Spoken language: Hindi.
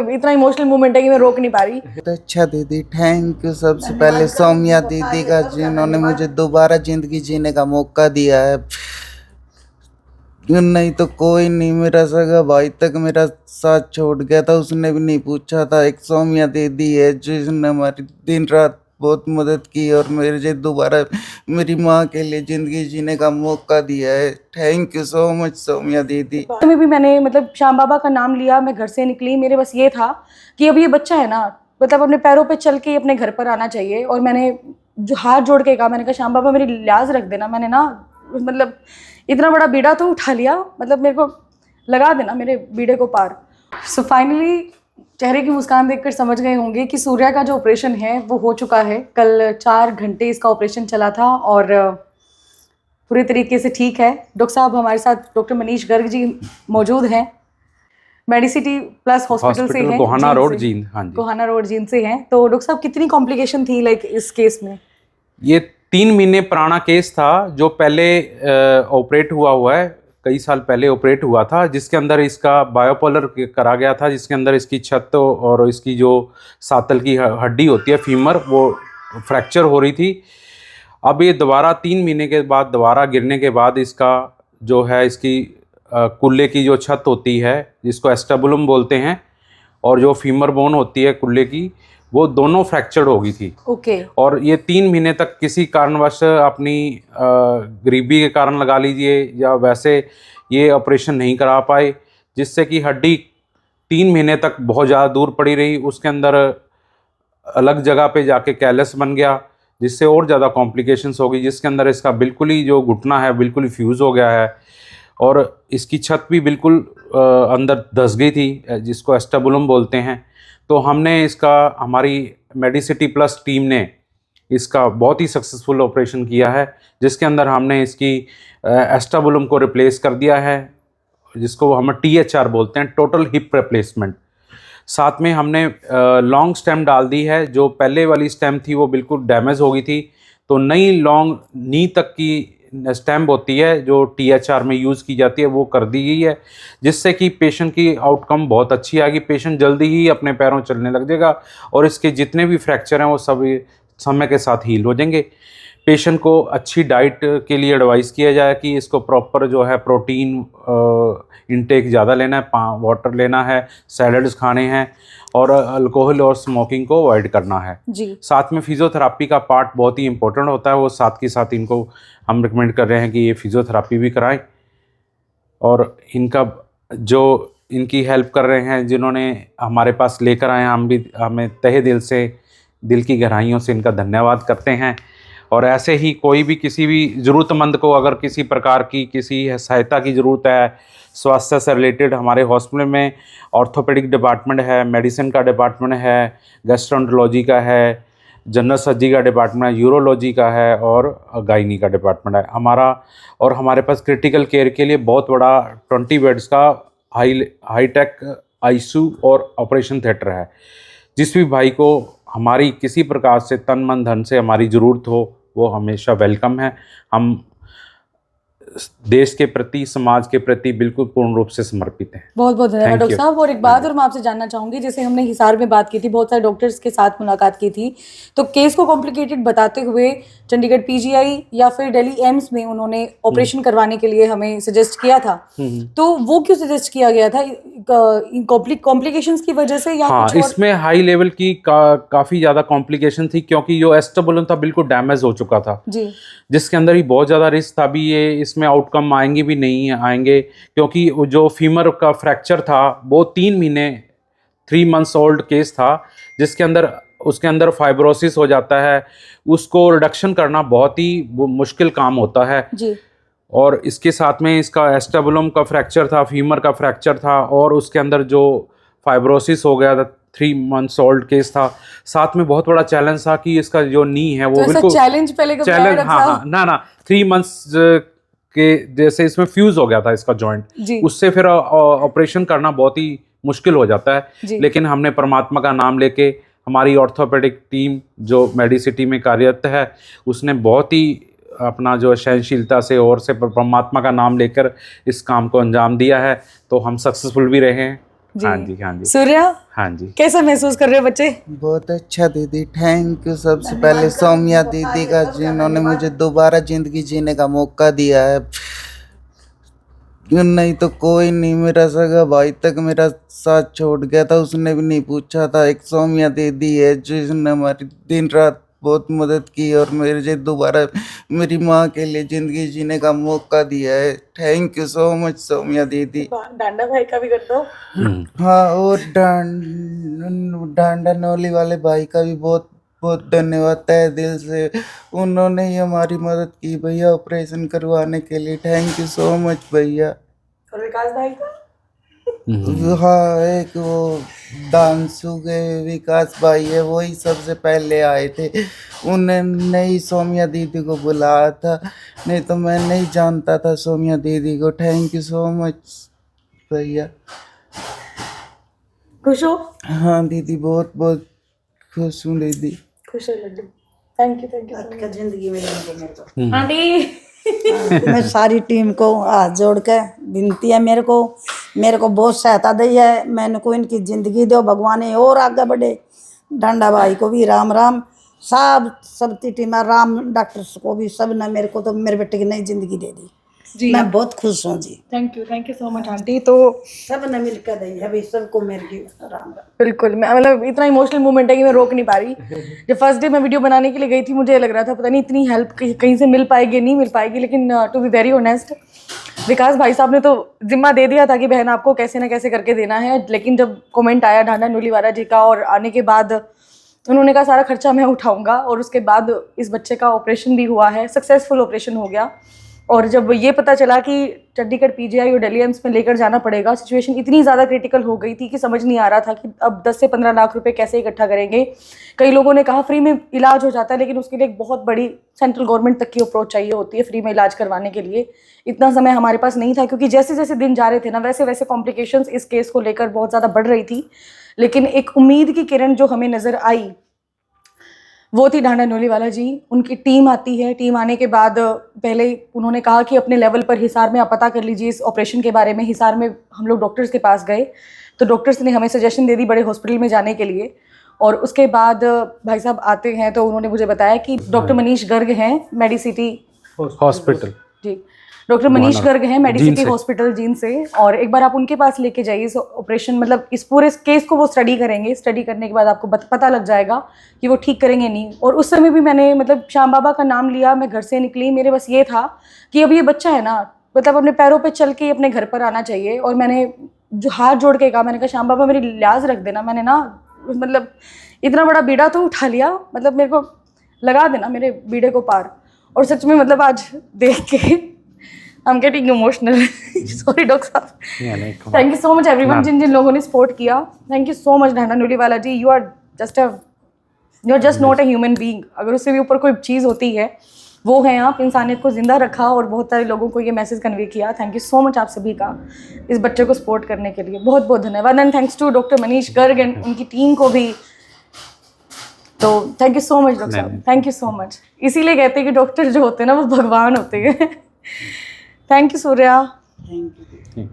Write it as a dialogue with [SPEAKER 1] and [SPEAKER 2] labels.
[SPEAKER 1] इतना इमोशनल मोमेंट है कि मैं रोक नहीं पा रही।
[SPEAKER 2] अच्छा दीदी, थैंक यू सबसे पहले सौम्या दीदी का, जिन्होंने मुझे दोबारा जिंदगी जीने का मौका दिया है। नहीं तो कोई नहीं, मेरा सगा भाई तक मेरा साथ छोड़ गया था, उसने भी नहीं पूछा था। एक सौम्या दीदी है जिसने हमारी दिन रात बहुत मदद की और मेरे दोबारा मेरी माँ के लिए जिंदगी जीने का मौका दिया है। Thank you so much Saumya दीदी।
[SPEAKER 1] में भी मैंने मतलब श्याम बाबा का नाम लिया, मैं घर से निकली, मेरे बस ये था कि अब ये बच्चा है ना, मतलब अपने पैरों पे चल के अपने घर पर आना चाहिए। और मैंने जो हाथ जोड़ के कहा, मैंने कहा श्याम बाबा मेरी लाज रख देना, मैंने ना मतलब इतना बड़ा बीड़ा तो उठा लिया, मतलब मेरे को लगा देना मेरे बीड़े को पार। सो फाइनली चेहरे की मुस्कान देखकर समझ गए होंगे कि सूर्या का जो ऑपरेशन है वो हो चुका है। कल 4 घंटे इसका ऑपरेशन चला था और पूरी तरीके से ठीक है। डॉक्टर साहब हमारे साथ डॉक्टर मनीष गर्ग जी मौजूद हैं, मेडिसिटी प्लस हॉस्पिटल से हैं,
[SPEAKER 3] गोहाना रोड जींद। हाँ जी,
[SPEAKER 1] गोहाना रोड जींद से हैं। तो डॉक्टर साहब कितनी कॉम्प्लिकेशन थी लाइक इस केस में?
[SPEAKER 3] ये 3 महीने पुराना केस था जो पहले ऑपरेट हुआ है, कई साल पहले ऑपरेट हुआ था, जिसके अंदर इसका बायोपोलर करा गया था, जिसके अंदर इसकी छत और इसकी जो सातल की हड्डी होती है फीमर, वो फ्रैक्चर हो रही थी। अब ये दोबारा 3 महीने के बाद दोबारा गिरने के बाद इसका जो है, इसकी कुल्ले की जो छत होती है जिसको एस्टेबुलम बोलते हैं, और जो फीमर बोन होती है कुल्ले की, वो दोनों फ्रैक्चर्ड हो गई थी।
[SPEAKER 1] ओके।
[SPEAKER 3] और ये 3 महीने तक किसी कारणवश अपनी गरीबी के कारण लगा लीजिए या वैसे ये ऑपरेशन नहीं करा पाए, जिससे कि हड्डी 3 महीने तक बहुत ज़्यादा दूर पड़ी रही, उसके अंदर अलग जगह पे जाके कैलस बन गया, जिससे और ज़्यादा कॉम्प्लिकेशंस हो गई, जिसके अंदर इसका बिल्कुल ही जो घुटना है बिल्कुल ही फ्यूज़ हो गया है और इसकी छत भी बिल्कुल अंदर धंस गई थी, जिसको एस्टेबुलम बोलते हैं। तो हमने इसका, हमारी मेडिसिटी प्लस टीम ने इसका बहुत ही सक्सेसफुल ऑपरेशन किया है, जिसके अंदर हमने इसकी एस्टेबुलम को रिप्लेस कर दिया है, जिसको हम THR बोलते हैं, टोटल हिप रिप्लेसमेंट। साथ में हमने लॉन्ग स्टेम डाल दी है। जो पहले वाली स्टेम थी वो बिल्कुल डैमेज हो गई थी, तो नई लॉन्ग नी तक की स्टेम होती है जो THR में यूज़ की जाती है, वो कर दी गई है, जिससे कि पेशेंट की आउटकम बहुत अच्छी आएगी। पेशेंट जल्दी ही अपने पैरों चलने लग जाएगा और इसके जितने भी फ्रैक्चर हैं वो सभी समय के साथ हील हो जाएंगे। पेशेंट को अच्छी डाइट के लिए एडवाइस किया जाए कि इसको प्रॉपर जो है प्रोटीन इंटेक ज़्यादा लेना है, वाटर लेना है, सैलड्स खाने हैं और अल्कोहल और स्मोकिंग को अवॉइड करना है
[SPEAKER 1] जी। साथ
[SPEAKER 3] में फिजियोथेरापी का पार्ट बहुत ही इंपॉर्टेंट होता है, वो साथ के साथ इनको हम रिकमेंड कर रहे हैं कि ये फिजियोथेरापी भी कराएं। और इनका जो इनकी हेल्प कर रहे हैं, जिन्होंने हमारे पास लेकर आए, हम भी हमें तहे दिल से, दिल की गहराइयों से इनका धन्यवाद करते हैं। और ऐसे ही कोई भी किसी भी ज़रूरतमंद को अगर किसी प्रकार की किसी सहायता की ज़रूरत है स्वास्थ्य से रिलेटेड, हमारे हॉस्पिटल में ऑर्थोपेडिक डिपार्टमेंट है, मेडिसिन का डिपार्टमेंट है, गैस्ट्रोएंटरोलॉजी का है, जनरल सर्जरी का डिपार्टमेंट है, यूरोलॉजी का है और गायनी का डिपार्टमेंट है हमारा। और हमारे पास क्रिटिकल केयर के लिए बहुत बड़ा 20 बेड्स का हाईटेक ICU और ऑपरेशन थिएटर है। जिस भी भाई को हमारी किसी प्रकार से तन मन धन से हमारी ज़रूरत हो, वो हमेशा वेलकम है। हम देश के प्रति, समाज के प्रति बिल्कुल पूर्ण रूप से समर्पित हैं।
[SPEAKER 1] बहुत बहुत धन्यवाद डॉक्टर साहब। और एक बात और मैं आपसे जानना चाहूंगी, जैसे हमने हिसार में बात की थी, बहुत सारे डॉक्टर्स के साथ मुलाकात की थी, तो केस को कॉम्प्लिकेटेड बताते हुए चंडीगढ़ PGI या फिर दिल्ली एम्स में उन्होंने ऑपरेशन करवाने के लिए हमें सजेस्ट किया था। तो वो क्यों सजेस्ट किया गया था? कॉम्प्लिकेशंस की वजह से या
[SPEAKER 3] हाँ,
[SPEAKER 1] कुछ और?
[SPEAKER 3] इसमें हाई लेवल की काफ़ी ज़्यादा कॉम्प्लिकेशन थी, क्योंकि जो एस्टेबुलम था बिल्कुल डैमेज हो चुका था
[SPEAKER 1] जी,
[SPEAKER 3] जिसके अंदर ही बहुत ज़्यादा रिस्क था। भी ये इसमें आउटकम आएंगे भी नहीं आएंगे, क्योंकि जो फीमर का फ्रैक्चर था वो 3 महीने 3 मंथ्स ओल्ड केस था, जिसके अंदर उसके अंदर फाइब्रोसिस हो जाता है। उसको रिडक्शन करना बहुत ही मुश्किल काम होता है
[SPEAKER 1] जी।
[SPEAKER 3] और इसके साथ में इसका एस्टेबुलम का फ्रैक्चर था, फीमर का फ्रैक्चर था और उसके अंदर जो फाइब्रोसिस हो गया था, 3 मंथ्स ओल्ड केस था। साथ में बहुत बड़ा चैलेंज था कि इसका जो नी है वो
[SPEAKER 1] तो
[SPEAKER 3] बिल्कुल
[SPEAKER 1] चैलेंज पहले कब आया डॉक्टर
[SPEAKER 3] हाँ
[SPEAKER 1] साहब?
[SPEAKER 3] ना 3 मंथ्स के जैसे इसमें फ्यूज हो गया था इसका जॉइंट, उससे फिर ऑपरेशन करना बहुत ही मुश्किल हो जाता है। लेकिन हमने परमात्मा का नाम लेके, हमारी ऑर्थोपेडिक टीम जो मेडिसिटी में कार्यरत है, उसने बहुत ही अपना जो सहनशीलता से और से परमात्मा का नाम लेकर इस काम को अंजाम दिया है, तो हम सक्सेसफुल भी रहे हैं।
[SPEAKER 1] जी।
[SPEAKER 3] हाँ जी, हाँ जी,
[SPEAKER 1] सूर्या,
[SPEAKER 3] हाँ जी।
[SPEAKER 1] कैसा महसूस कर रहे हो बच्चे?
[SPEAKER 2] बहुत अच्छा दीदी, थैंक यू सबसे पहले सौम्या दीदी का, जिन्होंने मुझे दोबारा जिंदगी जीने का मौका दिया है। नहीं तो कोई नहीं, मेरा सगा भाई तक मेरा साथ छोड़ गया था, उसने भी नहीं पूछा था। एक सौम्या दीदी है जिसने हमारी दिन रात बहुत मदद की और मेरे दोबारा मेरी माँ के लिए जिंदगी जीने का मौका दिया है। Thank you so much Saumya दीदी।
[SPEAKER 1] डांडा भाई का भी कर दो।
[SPEAKER 2] हाँ, और डांडा नौली वाले भाई का भी बहुत बहुत धन्यवाद तहे दिल से, उन्होंने ही हमारी मदद की भैया ऑपरेशन करवाने के लिए। थैंक यू सो मच भैया।
[SPEAKER 1] और विकास भाई का?
[SPEAKER 2] हाँ, एक वो दानसू के विकास भाई है, वही सबसे पहले आए थे, उन्होंने ही सौम्या दीदी को बुलाया था, नहीं तो मैं नहीं जानता था सौम्या दीदी को। थैंक यू सो मच भैया।
[SPEAKER 1] खुश हो?
[SPEAKER 2] हाँ दीदी, बहुत बहुत खुश हूँ दीदी।
[SPEAKER 1] खुश हो लड्डू। थैंक यू
[SPEAKER 4] का जिंदगी में मेरे को
[SPEAKER 1] आंटी।
[SPEAKER 4] मैं सारी टीम को हाथ जोड़ के विनती है, मेरे को बहुत सहायता दी है। मैंने को इनकी जिंदगी दो, भगवान ये और आगे बढ़े। डांडा भाई को भी राम राम, सब टीम राम, डॉक्टर को भी, सब ने मेरे को तो मेरे बेटे की नई जिंदगी दे दी
[SPEAKER 1] जी।
[SPEAKER 4] मैं बहुत खुश हूँ जी।
[SPEAKER 1] Thank you so much aunty. तो
[SPEAKER 4] सब ने मिलकर दी है भाई, सबको मेरे की राम राम।
[SPEAKER 1] बिल्कुल, मैं मतलब इतना इमोशनल मोमेंट है कि मैं रोक नहीं पा रही। जब फर्स्ट डे मैं वीडियो बनाने के लिए गई थी, मुझे लग रहा था पता नहीं इतनी हेल्प कहीं से मिल पाएगी नहीं मिल पाएगी, लेकिन टू बी वेरी ऑनेस्ट, विकास भाई साहब ने तो जिम्मा दे दिया था कि बहन आपको कैसे ना कैसे करके देना है। लेकिन जब कमेंट आया ढांडा नूलीवाला जी का, और आने के बाद उन्होंने कहा सारा खर्चा मैं उठाऊंगा, और उसके बाद इस बच्चे का ऑपरेशन भी हुआ है, सक्सेसफुल ऑपरेशन हो गया। और जब ये पता चला कि चंडीगढ़ पीजीआई और दिल्ली एम्स में लेकर जाना पड़ेगा, सिचुएशन इतनी ज़्यादा क्रिटिकल हो गई थी कि समझ नहीं आ रहा था कि अब 10 से 15 लाख रुपए कैसे इकट्ठा करेंगे। कई लोगों ने कहा फ्री में इलाज हो जाता है, लेकिन उसके लिए एक बहुत बड़ी सेंट्रल गवर्नमेंट तक की अप्रोच चाहिए होती है फ्री में इलाज करवाने के लिए। इतना समय हमारे पास नहीं था, क्योंकि जैसे जैसे दिन जा रहे थे ना, वैसे वैसे कॉम्प्लिकेशंस इस केस को लेकर बहुत ज़्यादा बढ़ रही थी। लेकिन एक उम्मीद की किरण जो हमें नज़र आई वो थी ढांडा नूलीवाला जी। उनकी टीम आती है, टीम आने के बाद पहले उन्होंने कहा कि अपने लेवल पर हिसार में आप पता कर लीजिए इस ऑपरेशन के बारे में। हिसार में हम लोग डॉक्टर्स के पास गए, तो डॉक्टर्स ने हमें सजेशन दे दी बड़े हॉस्पिटल में जाने के लिए। और उसके बाद भाई साहब आते हैं तो उन्होंने मुझे बताया कि डॉक्टर मनीष गर्ग हैं मेडिसिटी
[SPEAKER 3] हॉस्पिटल
[SPEAKER 1] जी, डॉक्टर मनीष गर्ग हैं मेडिसिटी
[SPEAKER 3] जींद से।
[SPEAKER 1] हॉस्पिटल जींद से, और एक बार आप उनके पास लेके जाइए। इस ऑपरेशन मतलब इस पूरे केस को वो स्टडी करेंगे, स्टडी करने के बाद आपको पता लग जाएगा कि वो ठीक करेंगे नहीं। और उस समय भी मैंने मतलब श्याम बाबा का नाम लिया, मैं घर से निकली, मेरे बस ये था कि अब ये बच्चा है ना, मतलब अपने पैरों पे चल के अपने घर पर आना चाहिए। और मैंने जो हाथ जोड़ के कहा, मैंने कहा श्याम बाबा मेरी लिहाज रख देना, मैंने ना मतलब इतना बड़ा बीड़ा तो उठा लिया, मतलब मेरे को लगा देना मेरे बीड़े को पार। और सच में मतलब आज देख के I'm getting emotional. Sorry doctor साहब। Thank you so much everyone, जिन जिन लोगों ने सपोर्ट किया। Thank you so much Dhanda Nooliwala ji. You are just not a human being. अगर उससे भी ऊपर कोई चीज़ होती है वो है आप, इंसानियत को जिंदा रखा और बहुत सारे लोगों को ये मैसेज कन्वे किया। थैंक यू सो मच आप सभी का इस बच्चे को सपोर्ट करने के लिए, बहुत बहुत धन्यवाद। And thanks to doctor Manish Garg and उनकी टीम को भी। तो thank you so much doctor साहब, थैंक यू सो मच। इसीलिए कहते हैं कि डॉक्टर जो होते हैं ना वो भगवान होते हैं। Thank you Surya.
[SPEAKER 4] Thank you.